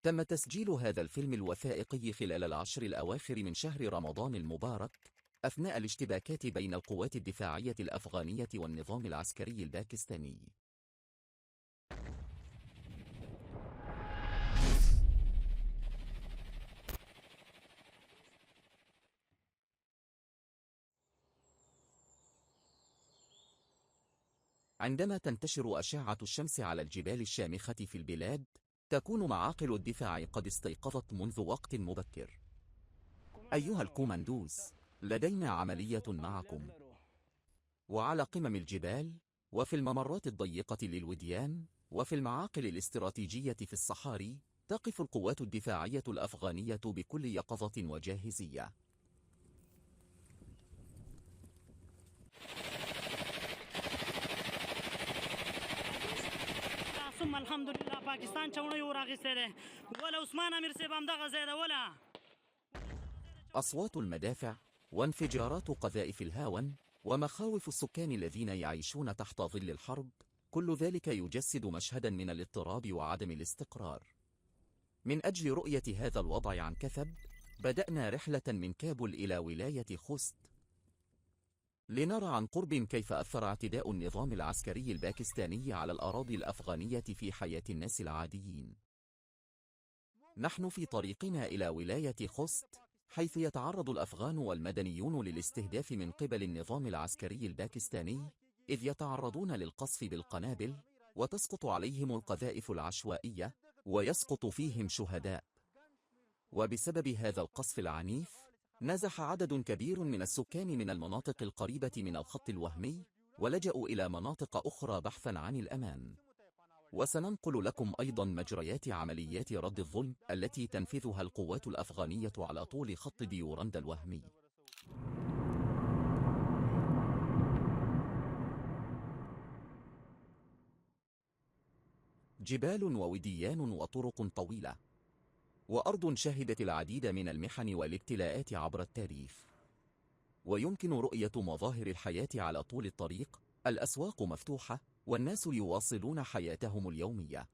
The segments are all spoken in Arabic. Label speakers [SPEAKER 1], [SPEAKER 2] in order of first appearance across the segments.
[SPEAKER 1] تم تسجيل هذا الفيلم الوثائقي خلال العشر الأواخر من شهر رمضان المبارك أثناء الاشتباكات بين القوات الدفاعية الأفغانية والنظام العسكري الباكستاني. عندما تنتشر أشعة الشمس على الجبال الشامخة في البلاد، تكون معاقل الدفاع قد استيقظت منذ وقت مبكر. أيها الكوماندوز، لدينا عملية معكم. وعلى قمم الجبال، وفي الممرات الضيقة للوديان، وفي المعاقل الاستراتيجية في الصحاري، تقف القوات الدفاعية الأفغانية بكل يقظة وجاهزية.
[SPEAKER 2] ثم الحمد لله باكستان چونه یو راغسته ده ولا عثمان امیر سیب هم دغه زیاده ولا.
[SPEAKER 1] أصوات المدافع وانفجارات قذائف الهاون ومخاوف السكان الذين يعيشون تحت ظل الحرب، كل ذلك يجسد مشهدا من الاضطراب وعدم الاستقرار. من أجل رؤية هذا الوضع عن كثب، بدأنا رحلة من كابول إلى ولاية خوست لنرى عن قرب كيف أثر اعتداء النظام العسكري الباكستاني على الأراضي الأفغانية في حياة الناس العاديين. نحن في طريقنا إلى ولاية خوست، حيث يتعرض الأفغان والمدنيون للاستهداف من قبل النظام العسكري الباكستاني، إذ يتعرضون للقصف بالقنابل، وتسقط عليهم القذائف العشوائية، ويسقط فيهم شهداء. وبسبب هذا القصف العنيف، نزح عدد كبير من السكان من المناطق القريبة من الخط الوهمي، ولجأوا إلى مناطق أخرى بحثا عن الأمان. وسننقل لكم أيضا مجريات عمليات رد الظلم التي تنفذها القوات الأفغانية على طول خط ديورند الوهمي. جبال ووديان وطرق طويلة، وأرض شهدت العديد من المحن والابتلاءات عبر التاريخ. ويمكن رؤية مظاهر الحياة على طول الطريق، الأسواق مفتوحة، والناس يواصلون حياتهم اليومية.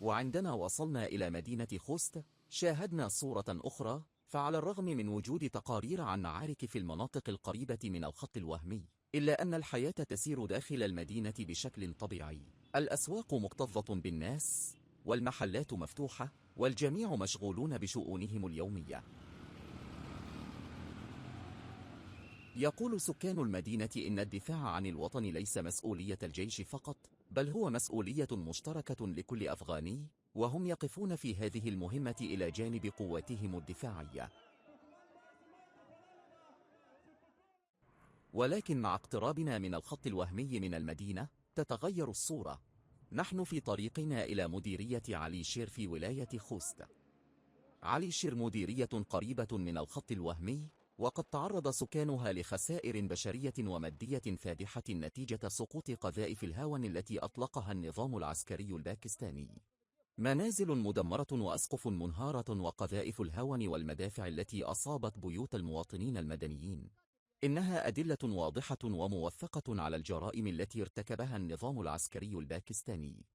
[SPEAKER 1] وعندما وصلنا إلى مدينة خوست، شاهدنا صورة أخرى، فعلى الرغم من وجود تقارير عن معارك في المناطق القريبة من الخط الوهمي، إلا أن الحياة تسير داخل المدينة بشكل طبيعي. الأسواق مكتظة بالناس، والمحلات مفتوحة، والجميع مشغولون بشؤونهم اليومية. يقول سكان المدينة إن الدفاع عن الوطن ليس مسؤولية الجيش فقط، بل هو مسؤولية مشتركة لكل أفغاني، وهم يقفون في هذه المهمة إلى جانب قواتهم الدفاعية. ولكن مع اقترابنا من الخط الوهمي من المدينة، تتغير الصورة. نحن في طريقنا إلى مديرية علي شير في ولاية خوست. علي شير مديرية قريبة من الخط الوهمي، وقد تعرض سكانها لخسائر بشرية ومادية فادحة نتيجة سقوط قذائف الهاون التي أطلقها النظام العسكري الباكستاني. منازل مدمرة وأسقف منهارة وقذائف الهاون والمدافع التي أصابت بيوت المواطنين المدنيين. إنها أدلة واضحة وموثقة على الجرائم التي ارتكبها النظام العسكري الباكستاني.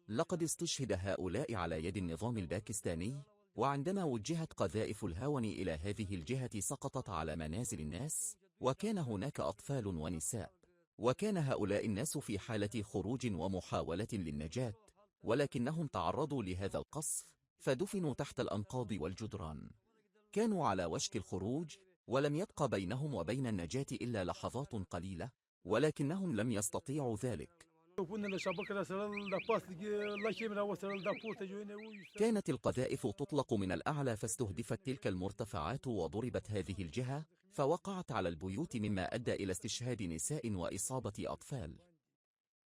[SPEAKER 1] لقد استشهد هؤلاء على يد النظام الباكستاني، وعندما وجهت قذائف الهاون إلى هذه الجهة سقطت على منازل الناس، وكان هناك أطفال ونساء، وكان هؤلاء الناس في حالة خروج ومحاولة للنجاة، ولكنهم تعرضوا لهذا القصف، فدفنوا تحت الأنقاض والجدران. كانوا على وشك الخروج، ولم يبق بينهم وبين النجاة إلا لحظات قليلة، ولكنهم لم يستطيعوا ذلك. كانت القذائف تطلق من الأعلى، فاستهدفت تلك المرتفعات وضربت هذه الجهة، فوقعت على البيوت، مما أدى إلى استشهاد نساء وإصابة أطفال.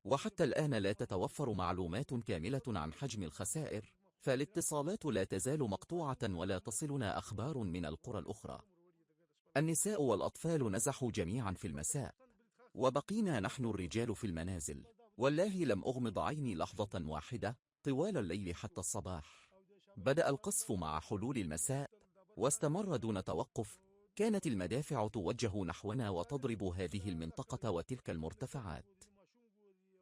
[SPEAKER 1] وحتى الآن لا تتوفر معلومات كاملة عن حجم الخسائر، فالاتصالات لا تزال مقطوعة ولا تصلنا أخبار من القرى الأخرى. النساء والأطفال نزحوا جميعا في المساء، وبقينا نحن الرجال في المنازل. والله لم أغمض عيني لحظة واحدة طوال الليل حتى الصباح. بدأ القصف مع حلول المساء، واستمر دون توقف. كانت المدافع توجه نحونا وتضرب هذه المنطقة وتلك المرتفعات.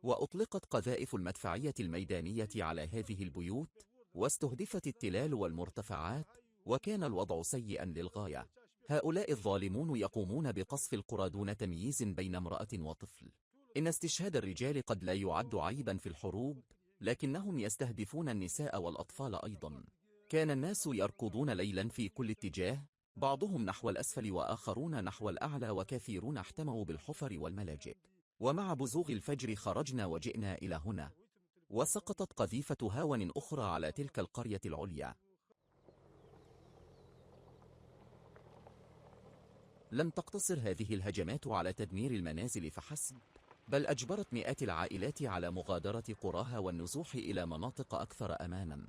[SPEAKER 1] وأطلقت قذائف المدفعية الميدانية على هذه البيوت، واستهدفت التلال والمرتفعات، وكان الوضع سيئا للغاية. هؤلاء الظالمون يقومون بقصف القرى دون تمييز بين امرأة وطفل. إن استشهاد الرجال قد لا يعد عيبا في الحروب، لكنهم يستهدفون النساء والأطفال أيضا. كان الناس يركضون ليلا في كل اتجاه، بعضهم نحو الأسفل وآخرون نحو الأعلى، وكثيرون احتموا بالحفر والملاجئ. ومع بزوغ الفجر خرجنا وجئنا إلى هنا، وسقطت قذيفة هاون أخرى على تلك القرية العليا. لم تقتصر هذه الهجمات على تدمير المنازل فحسب، بل أجبرت مئات العائلات على مغادرة قراها والنزوح إلى مناطق أكثر أمانا.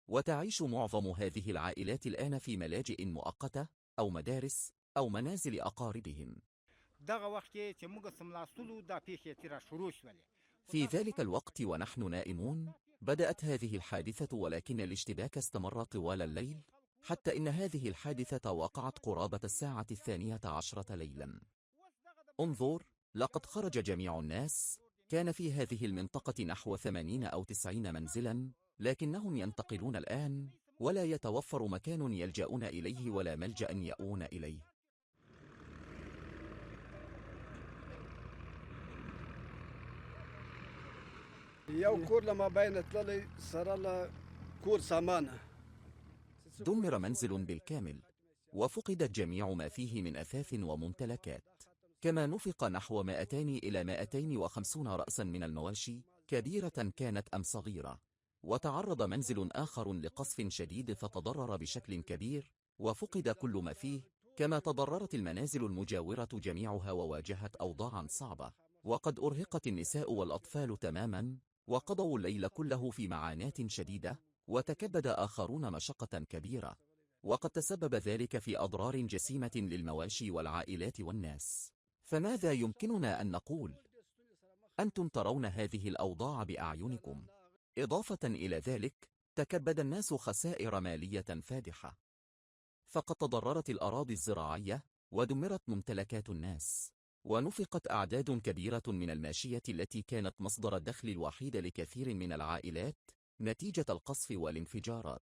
[SPEAKER 1] وتعيش معظم هذه العائلات الآن في ملاجئ مؤقتة أو مدارس أو منازل أقاربهم. في ذلك الوقت ونحن نائمون بدأت هذه الحادثة، ولكن الاشتباك استمر طوال الليل، حتى إن هذه الحادثة وقعت قرابة الساعة 12 ليلا. انظر، لقد خرج جميع الناس. كان في هذه المنطقة نحو 80 أو 90 منزلا، لكنهم ينتقلون الآن، ولا يتوفر مكان يلجؤون إليه ولا ملجأ يأوون إليه. دمر منزل بالكامل، وفقدت جميع ما فيه من أثاث وممتلكات. كما نفق نحو 200 إلى 250 رأسا من المواشي، كبيرة كانت أم صغيرة. وتعرض منزل آخر لقصف شديد فتضرر بشكل كبير، وفقد كل ما فيه. كما تضررت المنازل المجاورة جميعها وواجهت أوضاعا صعبة، وقد أرهقت النساء والأطفال تماما، وقضوا الليل كله في معاناة شديدة، وتكبد آخرون مشقة كبيرة، وقد تسبب ذلك في أضرار جسيمة للمواشي والعائلات والناس. فماذا يمكننا أن نقول؟ أنتم ترون هذه الأوضاع بأعينكم. إضافة إلى ذلك، تكبد الناس خسائر مالية فادحة، فقد تضررت الأراضي الزراعية، ودمرت ممتلكات الناس، ونفقت أعداد كبيرة من الماشية التي كانت مصدر الدخل الوحيد لكثير من العائلات نتيجة القصف والانفجارات.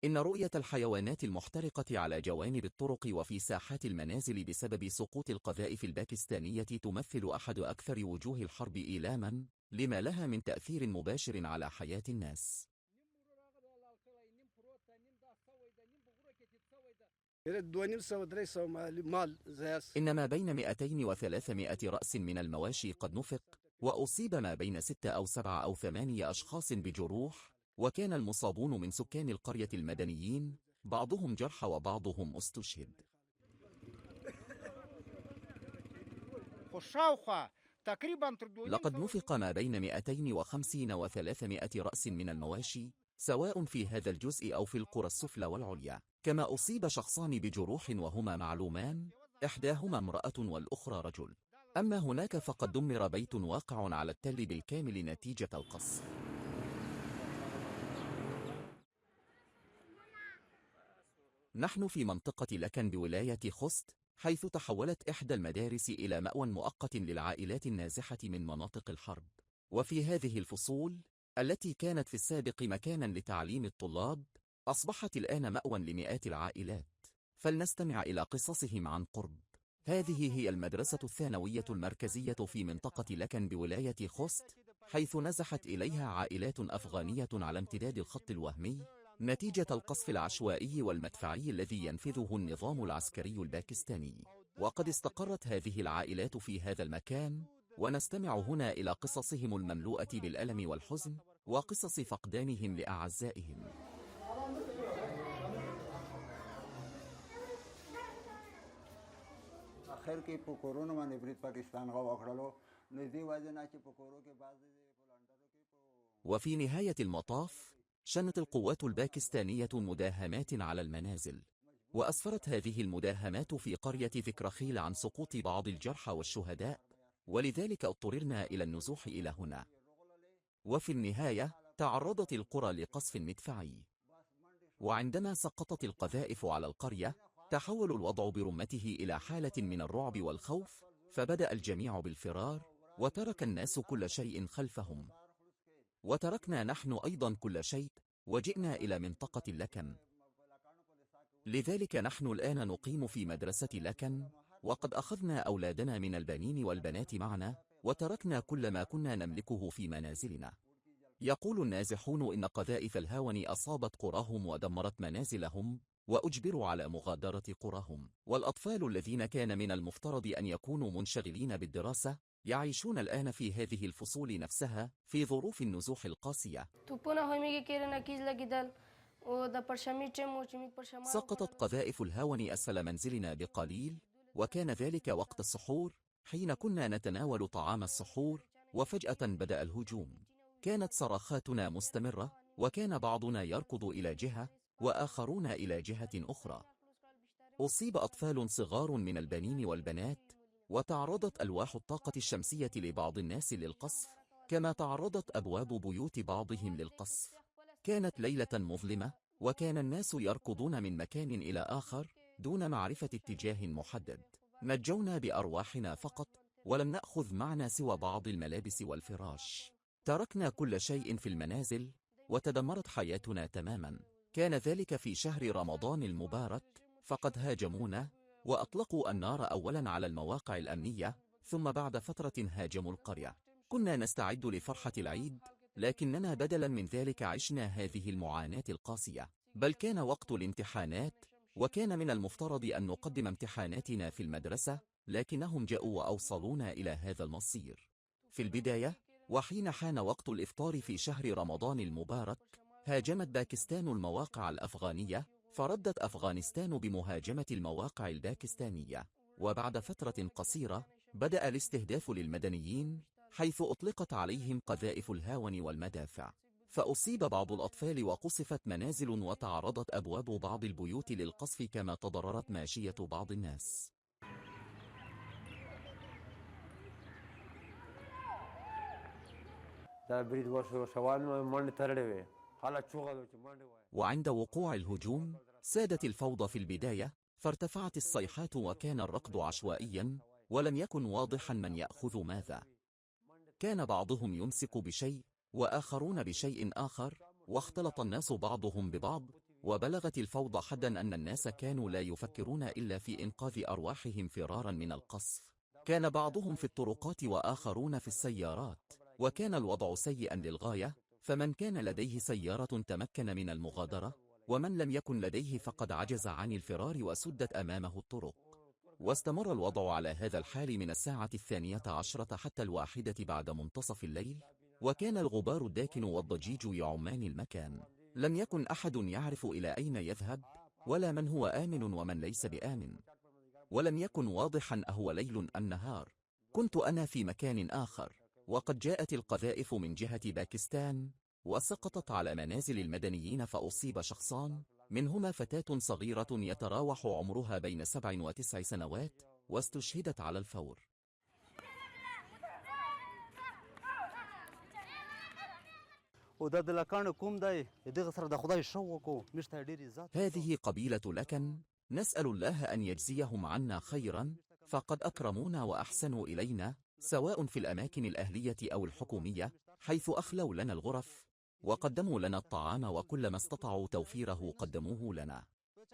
[SPEAKER 1] إن رؤية الحيوانات المحترقة على جوانب الطرق وفي ساحات المنازل بسبب سقوط القذائف الباكستانية تمثل أحد أكثر وجوه الحرب إيلاما، لما لها من تأثير مباشر على حياة الناس. إن ما بين 200 و 300 رأس من المواشي قد نفق، وأصيب ما بين 6 أو 7 أو 8 أشخاص بجروح، وكان المصابون من سكان القرية المدنيين، بعضهم جرحى وبعضهم استشهد. لقد نفق ما بين 250 و 300 رأس من المواشي، سواء في هذا الجزء أو في القرى السفلى والعليا. كما أصيب شخصان بجروح وهما معلومان، إحداهما امرأة والأخرى رجل. أما هناك فقد دمر بيت واقع على التل بالكامل نتيجة القصف. نحن في منطقة لكن بولاية خوست، حيث تحولت إحدى المدارس إلى مأوى مؤقت للعائلات النازحة من مناطق الحرب. وفي هذه الفصول التي كانت في السابق مكانا لتعليم الطلاب، أصبحت الآن مأوى لمئات العائلات. فلنستمع إلى قصصهم عن قرب. هذه هي المدرسة الثانوية المركزية في منطقة لكن بولاية خوست، حيث نزحت إليها عائلات أفغانية على امتداد الخط الوهمي نتيجة القصف العشوائي والمدفعي الذي ينفذه النظام العسكري الباكستاني. وقد استقرت هذه العائلات في هذا المكان، ونستمع هنا إلى قصصهم المملوءة بالألم والحزن، وقصص فقدانهم لأعزائهم. وفي نهاية المطاف، شنت القوات الباكستانية مداهمات على المنازل، وأسفرت هذه المداهمات في قرية ذكرخيل عن سقوط بعض الجرحى والشهداء، ولذلك اضطررنا إلى النزوح إلى هنا. وفي النهاية تعرضت القرى لقصف مدفعي، وعندما سقطت القذائف على القرية تحول الوضع برمته إلى حالة من الرعب والخوف، فبدأ الجميع بالفرار، وترك الناس كل شيء خلفهم، وتركنا نحن أيضا كل شيء، وجئنا إلى منطقة اللكن. لذلك نحن الآن نقيم في مدرسة لكن، وقد أخذنا أولادنا من البنين والبنات معنا، وتركنا كل ما كنا نملكه في منازلنا. يقول النازحون إن قذائف الهاون أصابت قراهم ودمرت منازلهم، وأجبروا على مغادرة قراهم، والأطفال الذين كان من المفترض أن يكونوا منشغلين بالدراسة يعيشون الآن في هذه الفصول نفسها في ظروف النزوح القاسية. سقطت قذائف الهاون أسفل منزلنا بقليل، وكان ذلك وقت السحور حين كنا نتناول طعام السحور، وفجأة بدأ الهجوم. كانت صراخاتنا مستمرة، وكان بعضنا يركض إلى جهة وآخرون إلى جهة أخرى. أصيب أطفال صغار من البنين والبنات، وتعرضت ألواح الطاقة الشمسية لبعض الناس للقصف، كما تعرضت أبواب بيوت بعضهم للقصف. كانت ليلة مظلمة، وكان الناس يركضون من مكان إلى آخر دون معرفة اتجاه محدد. نجونا بأرواحنا فقط، ولم نأخذ معنا سوى بعض الملابس والفراش. تركنا كل شيء في المنازل، وتدمرت حياتنا تماما. كان ذلك في شهر رمضان المبارك، فقد هاجمونا وأطلقوا النار أولا على المواقع الأمنية، ثم بعد فترة هاجموا القرية. كنا نستعد لفرحة العيد، لكننا بدلا من ذلك عشنا هذه المعاناة القاسية. بل كان وقت الامتحانات، وكان من المفترض أن نقدم امتحاناتنا في المدرسة، لكنهم جاءوا وأوصلونا إلى هذا المصير. في البداية، وحين حان وقت الإفطار في شهر رمضان المبارك، هاجمت باكستان المواقع الأفغانية، فردت أفغانستان بمهاجمة المواقع الباكستانية. وبعد فترة قصيرة بدأ الاستهداف للمدنيين، حيث أطلقت عليهم قذائف الهاون والمدافع، فأصيب بعض الأطفال وقصفت منازل، وتعرضت أبواب بعض البيوت للقصف، كما تضررت ماشية بعض الناس. وعند وقوع الهجوم سادت الفوضى في البداية، فارتفعت الصيحات وكان الركض عشوائيا، ولم يكن واضحا من يأخذ ماذا. كان بعضهم يمسك بشيء وآخرون بشيء آخر، واختلط الناس بعضهم ببعض، وبلغت الفوضى حدا أن الناس كانوا لا يفكرون إلا في إنقاذ أرواحهم فرارا من القصف. كان بعضهم في الطرقات وآخرون في السيارات، وكان الوضع سيئا للغاية، فمن كان لديه سيارة تمكن من المغادرة، ومن لم يكن لديه فقد عجز عن الفرار وسدت أمامه الطرق. واستمر الوضع على هذا الحال من الساعة 12 حتى 1 بعد منتصف الليل، وكان الغبار الداكن والضجيج يعمان المكان. لم يكن أحد يعرف إلى أين يذهب، ولا من هو آمن ومن ليس بآمن، ولم يكن واضحا أهو ليل أم نهار. كنت أنا في مكان آخر، وقد جاءت القذائف من جهة باكستان، وسقطت على منازل المدنيين، فأصيب شخصان، منهما فتاة صغيرة يتراوح عمرها بين 7 و9 سنوات، واستشهدت على الفور. هذه قبيلة لكن، نسأل الله أن يجزيهم عنا خيرا، فقد أكرمونا وأحسنوا إلينا، سواء في الأماكن الأهلية أو الحكومية، حيث أخلوا لنا الغرف، وقدموا لنا الطعام، وكل ما استطاعوا توفيره قدموه لنا.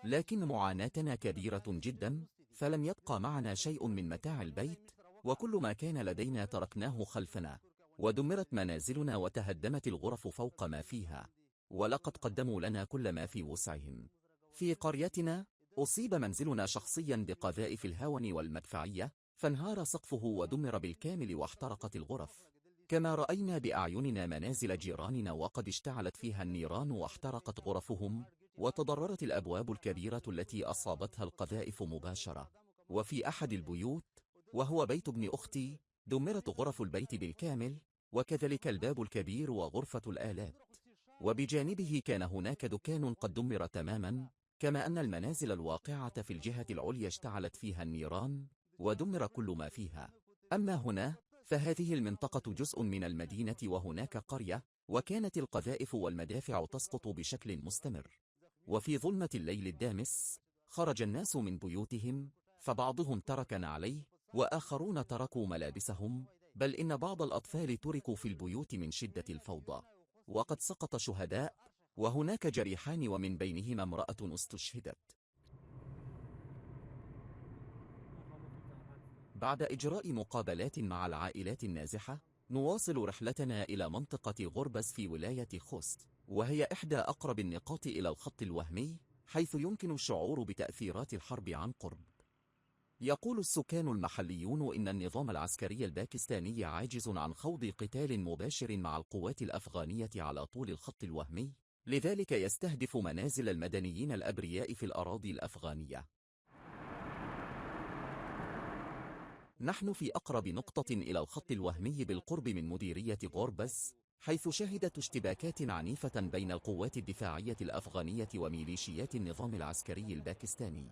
[SPEAKER 1] لكن معاناتنا كبيرة جدا، فلم يبقى معنا شيء من متاع البيت، وكل ما كان لدينا تركناه خلفنا، ودمرت منازلنا وتهدمت الغرف فوق ما فيها، ولقد قدموا لنا كل ما في وسعهم. في قريتنا أصيب منزلنا شخصيا بقذائف الهاون والمدفعية، فانهار سقفه ودمر بالكامل، واحترقت الغرف. كما رأينا بأعيننا منازل جيراننا وقد اشتعلت فيها النيران واحترقت غرفهم، وتضررت الأبواب الكبيرة التي أصابتها القذائف مباشرة. وفي أحد البيوت، وهو بيت ابن أختي، دمرت غرف البيت بالكامل، وكذلك الباب الكبير وغرفة الآلات. وبجانبه كان هناك دكان قد دمر تماما، كما أن المنازل الواقعة في الجهة العليا اشتعلت فيها النيران، ودمر كل ما فيها. أما هنا فهذه المنطقة جزء من المدينة، وهناك قرية، وكانت القذائف والمدافع تسقط بشكل مستمر. وفي ظلمة الليل الدامس خرج الناس من بيوتهم، فبعضهم ترك نعليه، وآخرون تركوا ملابسهم، بل إن بعض الأطفال تركوا في البيوت من شدة الفوضى، وقد سقط شهداء، وهناك جريحان ومن بينهما امرأة استشهدت. بعد إجراء مقابلات مع العائلات النازحة، نواصل رحلتنا إلى منطقة غربس في ولاية خوست، وهي إحدى أقرب النقاط إلى الخط الوهمي، حيث يمكن الشعور بتأثيرات الحرب عن قرب. يقول السكان المحليون إن النظام العسكري الباكستاني عاجز عن خوض قتال مباشر مع القوات الأفغانية على طول الخط الوهمي، لذلك يستهدف منازل المدنيين الأبرياء في الأراضي الأفغانية. نحن في أقرب نقطة إلى الخط الوهمي بالقرب من مديرية غوربس، حيث شهدت اشتباكات عنيفة بين القوات الدفاعية الأفغانية وميليشيات النظام العسكري الباكستاني.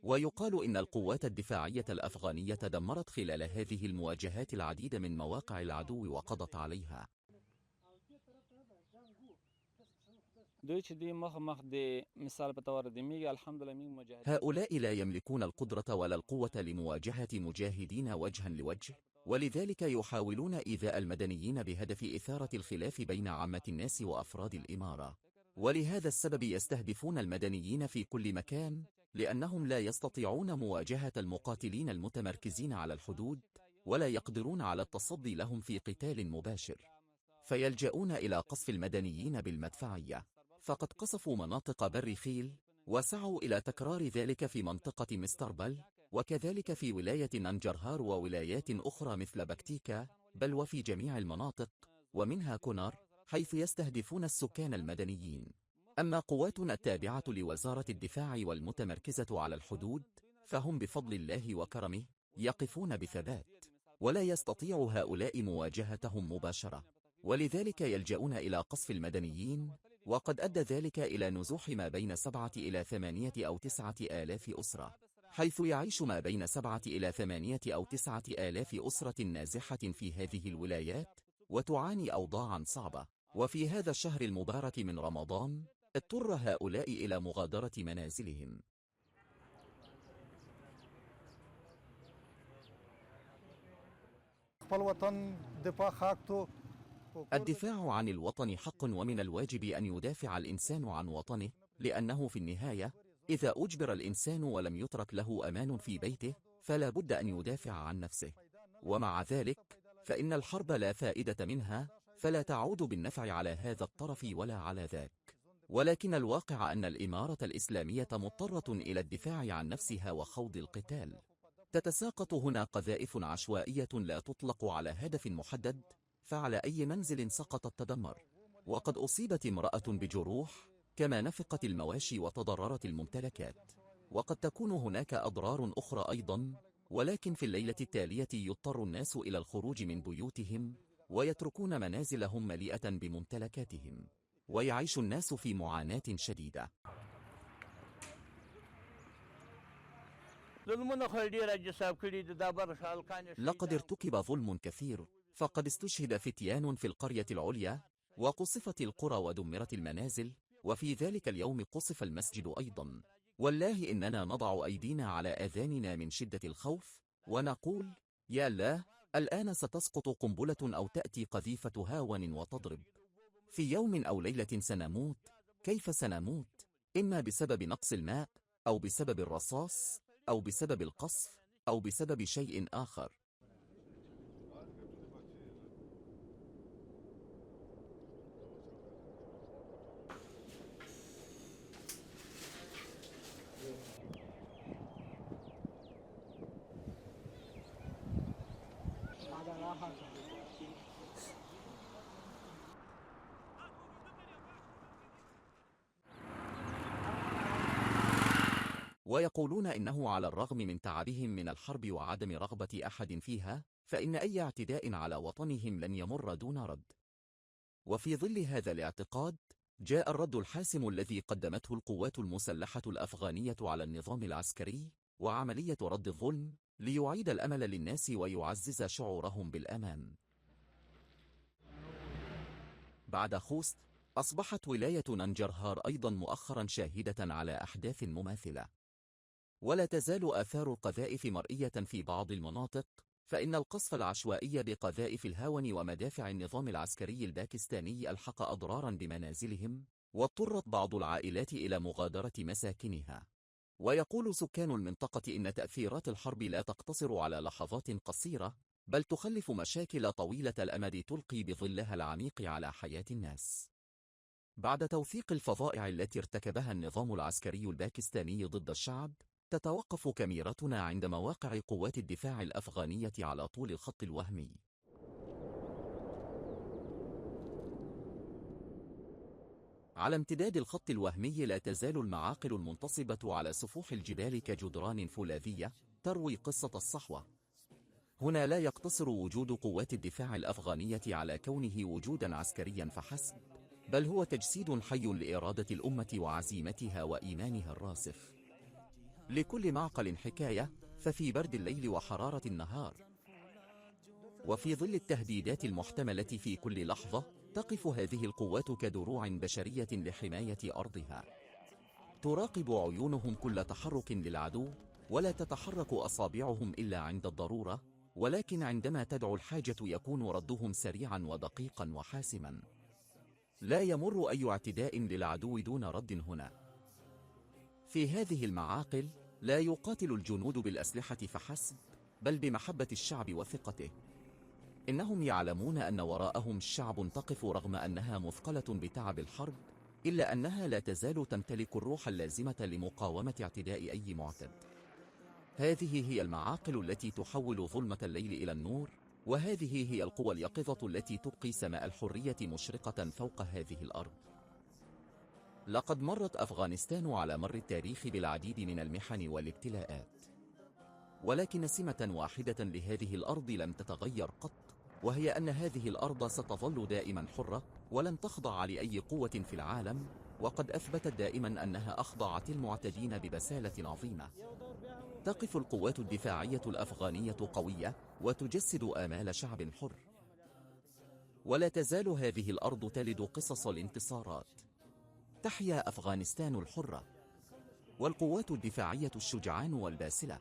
[SPEAKER 1] ويقال إن القوات الدفاعية الأفغانية دمرت خلال هذه المواجهات العديد من مواقع العدو وقضت عليها. هؤلاء لا يملكون القدرة ولا القوة لمواجهة مجاهدين وجها لوجه، ولذلك يحاولون إيذاء المدنيين بهدف إثارة الخلاف بين عامة الناس وأفراد الإمارة. ولهذا السبب يستهدفون المدنيين في كل مكان، لأنهم لا يستطيعون مواجهة المقاتلين المتمركزين على الحدود، ولا يقدرون على التصدي لهم في قتال مباشر، فيلجؤون إلى قصف المدنيين بالمدفعية. فقد قصفوا مناطق بر خيل، وسعوا إلى تكرار ذلك في منطقة مستربل، وكذلك في ولاية ننجرهار وولايات أخرى مثل بكتيكا، بل وفي جميع المناطق، ومنها كونر، حيث يستهدفون السكان المدنيين. أما قواتنا التابعة لوزارة الدفاع والمتمركزة على الحدود، فهم بفضل الله وكرمه يقفون بثبات، ولا يستطيع هؤلاء مواجهتهم مباشرة، ولذلك يلجؤون إلى قصف المدنيين، وقد أدى ذلك إلى نزوح ما بين 7 إلى 8 أو 9 آلاف أسرة، حيث يعيش ما بين 7 إلى 8 أو 9 آلاف أسرة نازحة في هذه الولايات، وتعاني أوضاعا صعبة. وفي هذا الشهر المبارك من رمضان، اضطر هؤلاء إلى مغادرة منازلهم. الدفاع عن الوطن حق، ومن الواجب أن يدافع الإنسان عن وطنه، لأنه في النهاية إذا أجبر الإنسان ولم يترك له أمان في بيته، فلا بد أن يدافع عن نفسه. ومع ذلك فإن الحرب لا فائدة منها، فلا تعود بالنفع على هذا الطرف ولا على ذاك. ولكن الواقع أن الإمارة الإسلامية مضطرة إلى الدفاع عن نفسها وخوض القتال. تتساقط هنا قذائف عشوائية لا تطلق على هدف محدد، فعلى أي منزل سقطت تدمر، وقد أصيبت امرأة بجروح، كما نفقت المواشي وتضررت الممتلكات، وقد تكون هناك أضرار أخرى أيضا. ولكن في الليلة التالية يضطر الناس إلى الخروج من بيوتهم، ويتركون منازلهم مليئة بممتلكاتهم، ويعيش الناس في معاناة شديدة. لقد ارتكب ظلم كثير، فقد استشهد فتيان في القرية العليا، وقصفت القرى ودمرت المنازل، وفي ذلك اليوم قصف المسجد أيضا. والله إننا نضع أيدينا على آذاننا من شدة الخوف، ونقول: يا الله، الآن ستسقط قنبلة أو تأتي قذيفة هاون وتضرب. في يوم أو ليلة سنموت. كيف سنموت؟ إما بسبب نقص الماء، أو بسبب الرصاص، أو بسبب القصف، أو بسبب شيء آخر. ويقولون إنه على الرغم من تعبهم من الحرب وعدم رغبة أحد فيها، فإن أي اعتداء على وطنهم لن يمر دون رد. وفي ظل هذا الاعتقاد، جاء الرد الحاسم الذي قدمته القوات المسلحة الأفغانية على النظام العسكري، وعملية رد الظلم، ليعيد الأمل للناس ويعزز شعورهم بالأمان. بعد خوست، أصبحت ولاية ننجرهار أيضا مؤخرا شاهدة على أحداث مماثلة، ولا تزال آثار القذائف مرئية في بعض المناطق، فإن القصف العشوائي بقذائف الهاون ومدافع النظام العسكري الباكستاني ألحق أضرارا بمنازلهم، واضطرت بعض العائلات إلى مغادرة مساكنها. ويقول سكان المنطقة إن تأثيرات الحرب لا تقتصر على لحظات قصيرة، بل تخلف مشاكل طويلة الأمد تلقي بظلها العميق على حياة الناس. بعد توثيق الفظائع التي ارتكبها النظام العسكري الباكستاني ضد الشعب، تتوقف كاميرتنا عند مواقع قوات الدفاع الأفغانية على طول الخط الوهمي. على امتداد الخط الوهمي لا تزال المعاقل المنتصبة على سفوح الجبال كجدران فولاذية تروي قصة الصحوة. هنا لا يقتصر وجود قوات الدفاع الأفغانية على كونه وجوداً عسكرياً فحسب، بل هو تجسيد حي لإرادة الأمة وعزيمتها وإيمانها الراسخ. لكل معقل حكاية، ففي برد الليل وحرارة النهار وفي ظل التهديدات المحتملة في كل لحظة، تقف هذه القوات كدروع بشرية لحماية أرضها. تراقب عيونهم كل تحرك للعدو، ولا تتحرك أصابعهم إلا عند الضرورة، ولكن عندما تدعو الحاجة يكون ردهم سريعا ودقيقا وحاسما. لا يمر أي اعتداء للعدو دون رد هنا. في هذه المعاقل لا يقاتل الجنود بالأسلحة فحسب، بل بمحبة الشعب وثقته. إنهم يعلمون أن وراءهم الشعب تقف رغم أنها مثقلة بتعب الحرب، إلا أنها لا تزال تمتلك الروح اللازمة لمقاومة اعتداء أي معتد. هذه هي المعاقل التي تحول ظلمة الليل إلى النور، وهذه هي القوى اليقظة التي تبقي سماء الحرية مشرقة فوق هذه الأرض. لقد مرت أفغانستان على مر التاريخ بالعديد من المحن والابتلاءات، ولكن سمة واحدة لهذه الأرض لم تتغير قط، وهي أن هذه الأرض ستظل دائما حرة ولن تخضع لأي قوة في العالم، وقد أثبتت دائما أنها أخضعت المعتدين ببسالة عظيمة. تقف القوات الدفاعية الأفغانية قوية وتجسد آمال شعب حر، ولا تزال هذه الأرض تلد قصص الانتصارات. تحيا أفغانستان الحرة، والقوات الدفاعية الشجعان والباسلة.